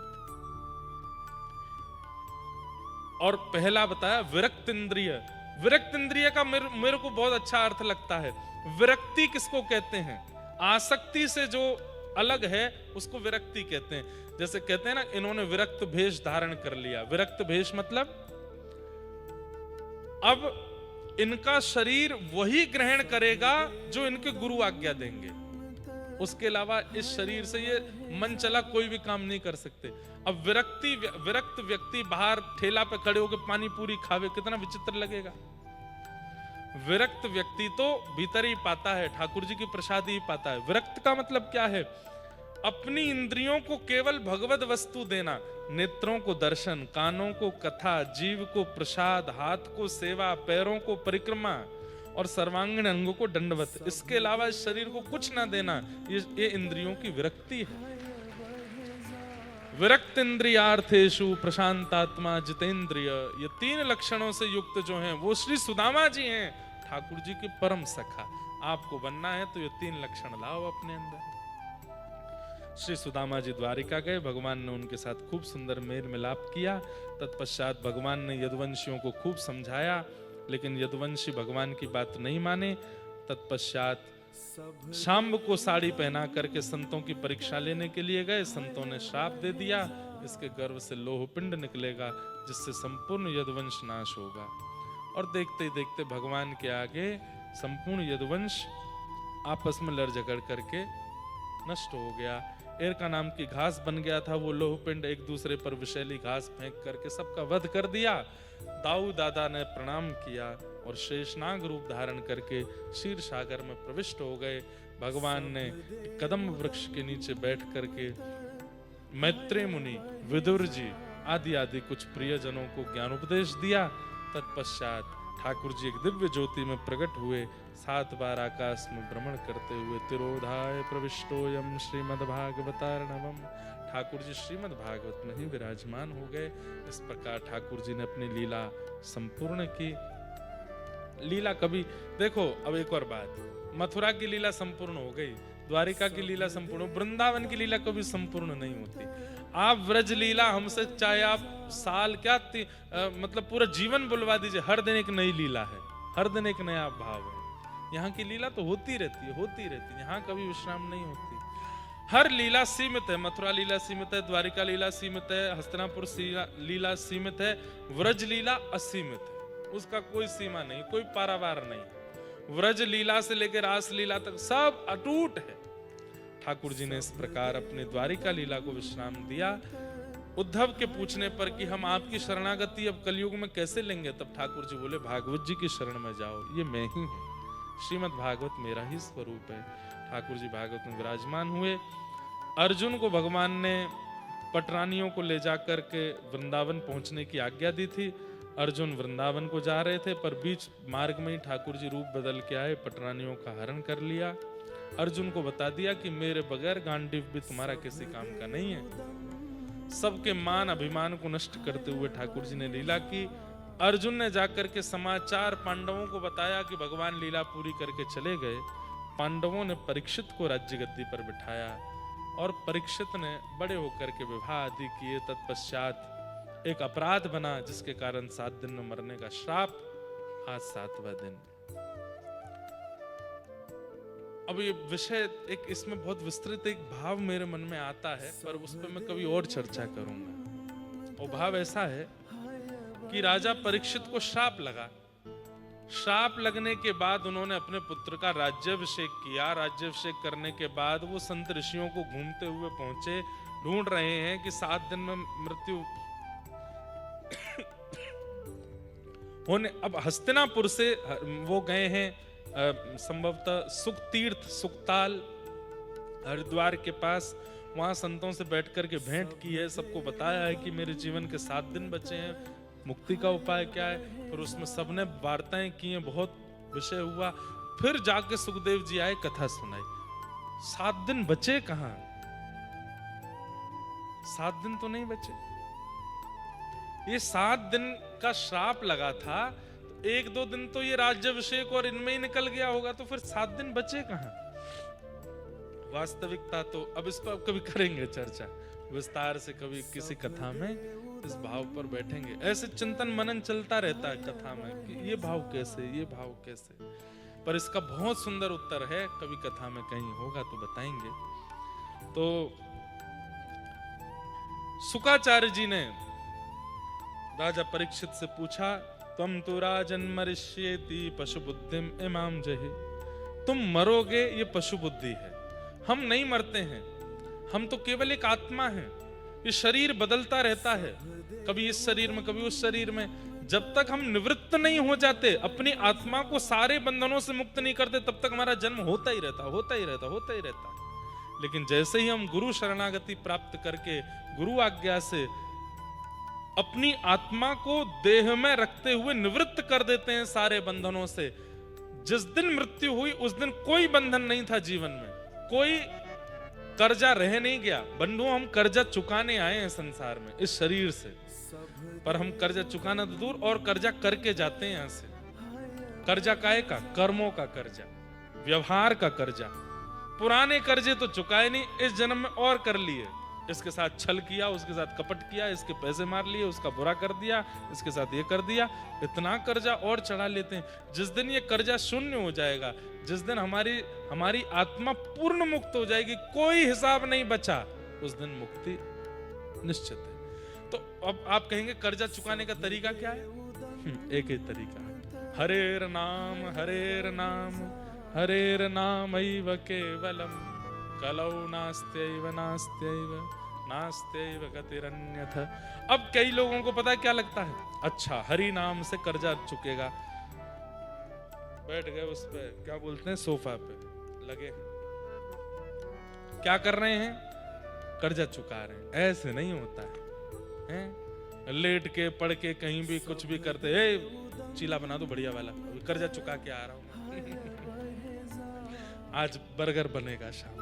और पहला बताया विरक्त इंद्रिय। विरक्त इंद्रिय का मेरे को बहुत अच्छा अर्थ लगता है। विरक्ति किसको कहते हैं? आसक्ति से जो अलग है उसको विरक्ति कहते हैं। जैसे कहते हैं ना, इन्होंने विरक्त भेष धारण कर लिया। विरक्त भेष मतलब अब इनका शरीर वही ग्रहण करेगा जो इनके गुरु आज्ञा देंगे, उसके अलावा इस शरीर से ये मन चला कोई भी काम नहीं कर सकते। अब विरक्त व्यक्ति बाहर ठेला पे खड़े होकर पानी पूरी खावे, कितना विचित्र लगेगा। विरक्त व्यक्ति तो भीतर ही पाता है, ठाकुर जी की प्रसाद ही पाता है। विरक्त का मतलब क्या है? अपनी इंद्रियों को केवल भगवत वस्तु देना, नेत्रों को दर्शन, कानों को कथा, जीव को प्रसाद, हाथ को सेवा, पैरों को परिक्रमा और सर्वांगीण अंगों को दंडवत, इसके अलावा इस शरीर को कुछ ना देना, ये इंद्रियों की विरक्ति है। विरक्त इंद्रियार्थेषु प्रशांतात्मा जितेंद्रिय, ये तीन लक्षणों से युक्त जो हैं वो श्री सुदामा जी हैं, ठाकुर जी के परम सखा। आपको बनना है तो ये तीन लक्षण लाओ अपने अंदर। श्री सुदामा जी द्वारिका गए, भगवान ने उनके साथ खूब सुंदर मेल मिलाप किया। तत्पश्चात भगवान ने यदुवंशियों को खूब समझाया, लेकिन यदुवंशी भगवान की बात नहीं माने। तत्पश्चात शाम्ब को साड़ी पहना करके संतों की परीक्षा लेने के लिए गए। संतों ने श्राप दे दिया, इसके गर्भ से लोह पिंड निकलेगा जिससे संपूर्ण यदुवंश नाश होगा। और देखते ही देखते भगवान के आगे संपूर्ण यदुवंश आपस में लड़ झगड़ करके नष्ट हो गया। एरका नाम की घास बन गया था, वो लोह पिंड एक दूसरे पर विषैली घास फेंक करके सबका वध कर दिया। दाऊ दादा ने प्रणाम किया और शेषनाग रूप धारण करके क्षीर सागर में प्रविष्ट हो गए। भगवान ने कदम वृक्ष के नीचे बैठ करके मैत्रेय मुनि, विदुर जी आदि आदि कुछ प्रियजनों को ज्ञानोपदेश दिया। तत्पश्चात ठाकुर जी एक दिव्य ज्योति में प्रकट हुए, 7 बार आकाश में भ्रमण करते हुए तिरोधाय प्रविष्टोयम श्रीमद्भागवतार्णवम, ठाकुर जी श्रीमद् भागवत में ही विराजमान हो गए। इस प्रकार ठाकुर जी ने अपनी लीला संपूर्ण की। लीला कभी देखो, अब एक और बात, मथुरा की लीला संपूर्ण हो गई, द्वारिका की लीला संपूर्ण, वृंदावन की लीला कभी संपूर्ण नहीं होती। आप व्रज लीला हमसे चाहे आप साल क्या मतलब पूरा जीवन बुलवा दीजिए, हर दिन एक नई लीला है, हर दिन एक नया भाव है। यहाँ की लीला तो होती रहती है, होती रहती है, यहाँ कभी विश्राम नहीं होती। हर लीला सीमित है, मथुरा लीला सीमित है, द्वारिका लीला सीमित है, हस्तिनापुर लीला सीमित है, व्रज लीला असीमित है, उसका कोई सीमा नहीं, कोई पारावार नहीं। व्रज लीला से लेकर रास लीला तक सब अटूट है। ठाकुर जी ने इस प्रकार अपनी द्वारिका लीला को विश्राम दिया। उद्धव के पूछने पर कि हम आपकी शरणागति अब कलयुग में कैसे लेंगे, तब ठाकुर जी बोले भागवत जी की शरण में जाओ, ये मैं ही हूँ, श्रीमद् भागवत मेरा ही स्वरूप है। ठाकुर जी भागवत में विराजमान हुए। अर्जुन को भगवान ने पटरानियों को ले जाकर के वृंदावन पहुंचने की आज्ञा दी थी। अर्जुन वृंदावन को जा रहे थे, पर बीच मार्ग में ही ठाकुर जी रूप बदल के आए, पटरानियों का हरण कर लिया। अर्जुन को बता दिया कि मेरे बगैर गांडीव भी तुम्हारा किसी काम का नहीं है। सबके मान अभिमान को नष्ट करते हुए ठाकुर जी ने लीला की। अर्जुन ने जाकर के समाचार पांडवों को बताया कि भगवान लीला पूरी करके चले गए। पांडवों ने परीक्षित को राज्य गद्दी पर बिठाया और परीक्षित ने बड़े होकर के विवाह आदि किए। तत्पश्चात एक अपराध बना जिसके कारण 7 दिन में मरने का श्राप, आज 7वां दिन। अब ये विषय एक इसमें बहुत विस्तृत एक भाव मेरे मन में आता है, पर उस पर मैं कभी और चर्चा करूंगा। वो भाव ऐसा है कि राजा परीक्षित को श्राप लगा। श्राप लगने के बाद उन्होंने अपने पुत्र का राज्याभिषेक किया। राज्याभिषेक करने के बाद वो संत ऋषियों को घूमते हुए पहुंचे, ढूंढ रहे हैं कि 7 दिन में मृत्यु होने। अब हस्तिनापुर से वो गए हैं संभवतः सुख तीर्थ, सुखताल, हरिद्वार के पास, वहां संतों से बैठ करके भेंट की है, सबको बताया है कि मेरे जीवन के 7 दिन बचे हैं, मुक्ति का उपाय क्या है। फिर उसमें सबने वार्ताएं की हैं, बहुत विषय हुआ। फिर जाके सुखदेव जी आए, कथा सुनाई। 7 दिन बचे कहां? 7 दिन तो नहीं बचे। ये 7 दिन का श्राप लगा था, तो 1-2 दिन तो ये राज्याभिषेक और इनमें ही निकल गया होगा, तो फिर 7 दिन बचे कहां? वास्तविकता तो अब इस पर कभी करेंगे चर्चा विस्तार से, कभी किसी कथा में इस भाव पर बैठेंगे। ऐसे चिंतन मनन चलता रहता है कथा में कि ये भाव कैसे, ये भाव कैसे, पर इसका बहुत सुंदर उत्तर है, कभी कथा में कहीं होगा तो बताएंगे। तो शुकाचार्य जी ने राजा परीक्षित से पूछा, त्वं तु राजन् मरिष्येति पशु बुद्धिम इमाम जहि। तुम मरोगे ये पशु बुद्धि है, हम नहीं मरते हैं, हम तो केवल एक आत्मा हैं। ये शरीर बदलता रहता है, कभी इस शरीर में कभी उस शरीर में। जब तक हम निवृत्त नहीं हो जाते, अपनी आत्मा को सारे बंधनों से मुक्त नहीं करते, तब तक हमारा जन्म होता ही रहता, होता ही रहता, होता ही रहता। लेकिन जैसे ही हम गुरु शरणागति प्राप्त करके गुरु आज्ञा से अपनी आत्मा को देह में रखते हुए निवृत्त कर देते हैं सारे बंधनों से, जिस दिन मृत्यु हुई उस दिन कोई बंधन नहीं था जीवन में, कोई कर्जा रह नहीं गया। बंधु, हम कर्जा चुकाने आए हैं संसार में इस शरीर से, पर हम कर्जा चुकाना तो दूर, और कर्जा करके जाते हैं यहां से। कर्जा काहे का? कर्मों का कर्जा, व्यवहार का कर्जा। पुराने कर्जे तो चुकाए नहीं, इस जन्म में और कर लिए। इसके साथ छल किया, उसके साथ कपट किया, इसके पैसे मार लिए, उसका बुरा कर दिया, इसके साथ ये कर दिया, इतना कर्जा और चढ़ा लेते हैं। जिस दिन ये कर्जा शून्य हो जाएगा, जिस दिन हमारी आत्मा पूर्ण मुक्त हो जाएगी, कोई हिसाब नहीं बचा, उस दिन मुक्ति निश्चित है। तो अब आप कहेंगे कर्जा चुकाने का तरीका क्या है? एक ही तरीका है, हरेर नाम हरेर नाम हरेर नामैव केवलम कलौ नास्त्यैव नास्त्यैव नास्त्यैव गतिरन्यथा। अब कई लोगों को पता है क्या लगता है, अच्छा हरि नाम से कर्जा चुकेगा। बैठ गए उस पे, क्या बोलते हैं, सोफा पे लगे, क्या कर रहे हैं? कर्जा चुका रहे हैं। ऐसे नहीं होता है, लेट के पढ़ के कहीं भी कुछ भी करते, चीला बना दो बढ़िया वाला, कर्जा चुका के आ रहा हूं आज बर्गर बनेगा शाम।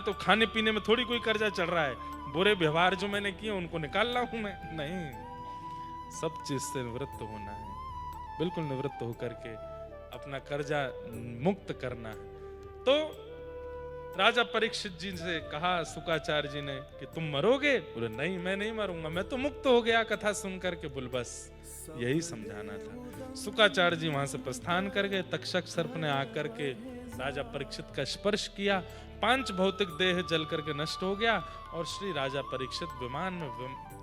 तो खाने पीने में थोड़ी कोई कर्जा चढ़ रहा है, बुरे व्यवहार जो मैंने किए उनको निकाल रहा हूं मैं, नहीं, सब चीज से निवृत्त होना है, बिल्कुल निवृत्त होकर के अपना कर्जा मुक्त करना है। तो राजा परीक्षित जी से कहा शुकाचार्य जी ने कि तुम मरोगे? बोले नहीं, मैं नहीं मरूंगा, मैं तो मुक्त हो गया कथा सुन करके। बोल बस यही समझाना था। शुकाचार्य जी वहां से प्रस्थान कर गए। तक्षक सर्प ने आकर के राजा परीक्षित का स्पर्श किया, 5 भौतिक देह जल करके नष्ट हो गया, और श्री राजा परीक्षित विमान में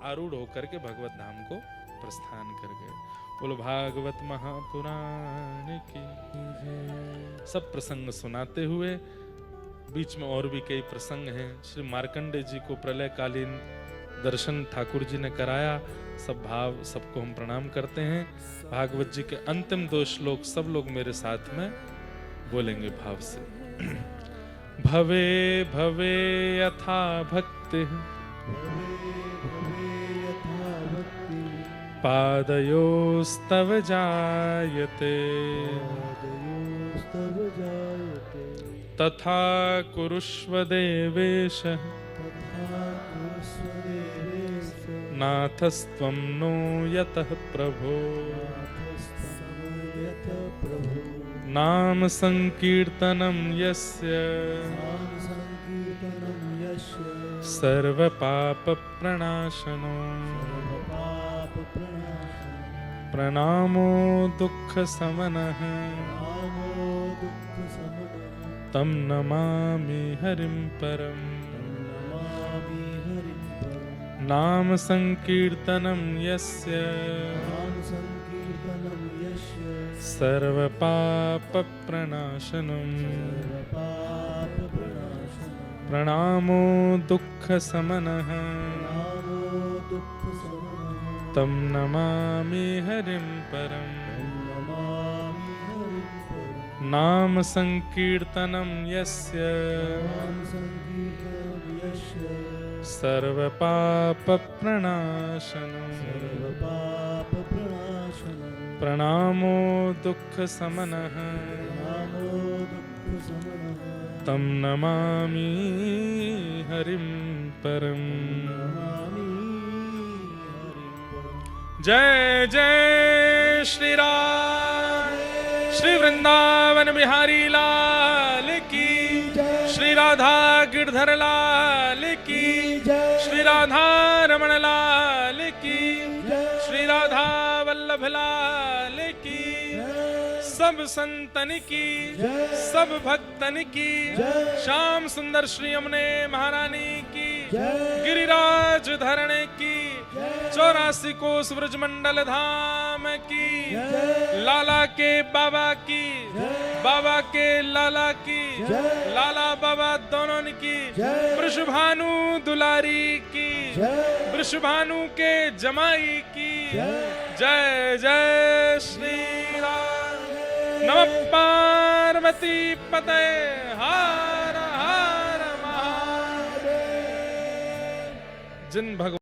आरूढ़ होकर के भगवत धाम को प्रस्थान कर गए। बोलो भागवत महापुराण की। सब प्रसंग सुनाते हुए बीच में और भी कई प्रसंग हैं। श्री मार्कंडे जी को प्रलय कालीन दर्शन ठाकुर जी ने कराया। सब भाव सबको हम प्रणाम करते हैं। भागवत जी के अंतिम 2 श्लोक सब लोग मेरे साथ में बोलेंगे भाव से। भवे भवे यथा भक्ति पादयोस्तव जायते तथा कुरुष्व देवेश नाथस्त्वं नो यतः प्रभो। नाम संकीर्तनं यस्य सर्व पाप प्रणाशनो प्रणामो दुख समनः तं नमामि हरिं परम्। नाम संकीर्तनं यस्य सर्व पाप प्रणाशनम् प्रणामो दुख समनः तं नमामि हरिं परम्। नाम संकीर्तनं यस्य सर्वपापप्रणाशनं प्रणामो दुःखशमनः तं नमामि हरिं परम्। जय जय श्री राम। श्री वृंदावन बिहारी लाल की, श्री राधा गिरधर लाल की, श्री राधा रमण लाल की, श्री राधा वल्लभ लाल की, सब संतन की, सब भक्तन की, श्याम सुंदर श्री यमुने महारानी की, गिरिराज धरण की, 84 कोस ब्रजमंडल धाम की, लाला के बाबा की, बाबा के लाला की, लाला बाबा दोनों की, वृषभानु दुलारी की, वृषभानु के जमाई की। जय जय श्री राम। नमः पार्वती पते हर हर महादेव। जिन भगवान